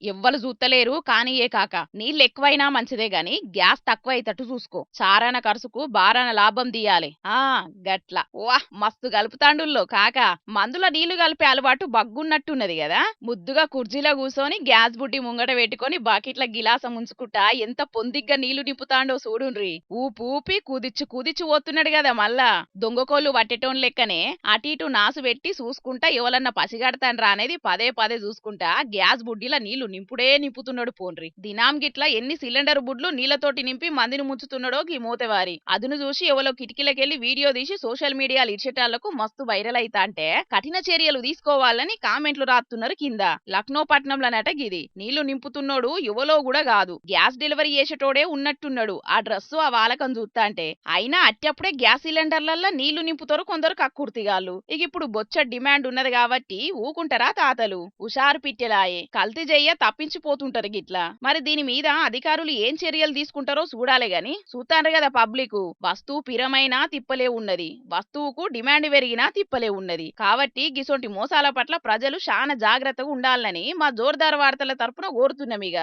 ఎవ్వరు జూత్తలేరు కానీయే కాక. నీళ్ళెక్కువైనా మంచిదే గాని గ్యాస్ తక్కువయ్యేటట్టు చూసుకో. చారాన ఖర్చుకు బారాన లాభం తీయాలె. ఆ గట్ల. వాహ్ మస్తు గలుపుతాండుల్లో కాక. మందుల నీళ్లు కలిపే అలవాటు బగ్గున్నట్టున్నది గదా. ముద్దుగా కుర్చీలో కూసోని గ్యాస్ బుడ్డి ముంగట పెట్టుకొని బకెట్ల గిలాసం ఉంచుకుంటా ఎంత పొందిగ్గా నీళ్లు నింపుతాండో సూడుండ్రి. ఊపి కుదిచ్చి కుదిచ్చి పోతున్నాడు గదా మళ్ళా. దొంగకోళ్ళు పట్టేటోన్ లెక్కనే అటు ఇటు నాసు పెట్టి చూసుకుంటా ఎవలన్నా పసిగడతాండ్రా అనేది పదే పదే చూసుకుంటా గ్యాస్ బుడ్డిల నీళ్లు నింపుడే నింపుతున్నాడు పోన్రి. దినాం గిట్ల ఎన్ని సిలిండర్ బుడ్లు నీళ్లతోటి నింపి మందిని ముంచుతున్నాడో గీ మోతెవారి. అదును చూసి ఎవలో కిటికీలకెళ్లి వీడియో తీసి సోషల్ మీడియాలో ఇచ్చేటాళ్లకు మస్తు వైరల్ అయితాంటే కఠిన చర్యలు తీసుకోవాలని కామెంట్లు రాస్తున్నారు కింద. లక్నో పట్నంలోనట గిది. నీళ్లు నింపుతున్నోడు ఎవలో కూడా కాదు, గ్యాస్ డెలివరీ చేసేటోడే ఉన్నట్టున్నాడు. ఆ డ్రెస్సు ఆ వాలకం చూస్తాంటే. అయినా అట్టప్పుడే గ్యాస్ సిలిండర్లల్లో నీళ్లు నింపుతారు కొందరు కక్కుర్తిగాళ్ళు. ఇక ఇప్పుడు బొచ్చ డిమాండ్ ఉన్నది కాబట్టి ఊకుంటారా తాతలు. హుషారు పిట్టెలాయే కల్తీ చెయ్య తప్పించిపోతుంటారు గిట్లా. మరి దీని మీద అధికారులు ఏం చర్యలు తీసుకుంటారో చూడాలి గాని చూస్తాండ్రు కదా పబ్లిక్. వస్తువు పిరమైనా తిప్పలే ఉన్నది, వస్తువుకు డిమాండ్ పెరిగినా తిప్పలే ఉన్నది. కాబట్టి గిసొంటి మోసాల పట్ల ప్రజలు చాలా జాగ్రత్తగా ఉండాలని మా జోర్దార్ వార్తల తరపున కోరుతున్నాం ఇక.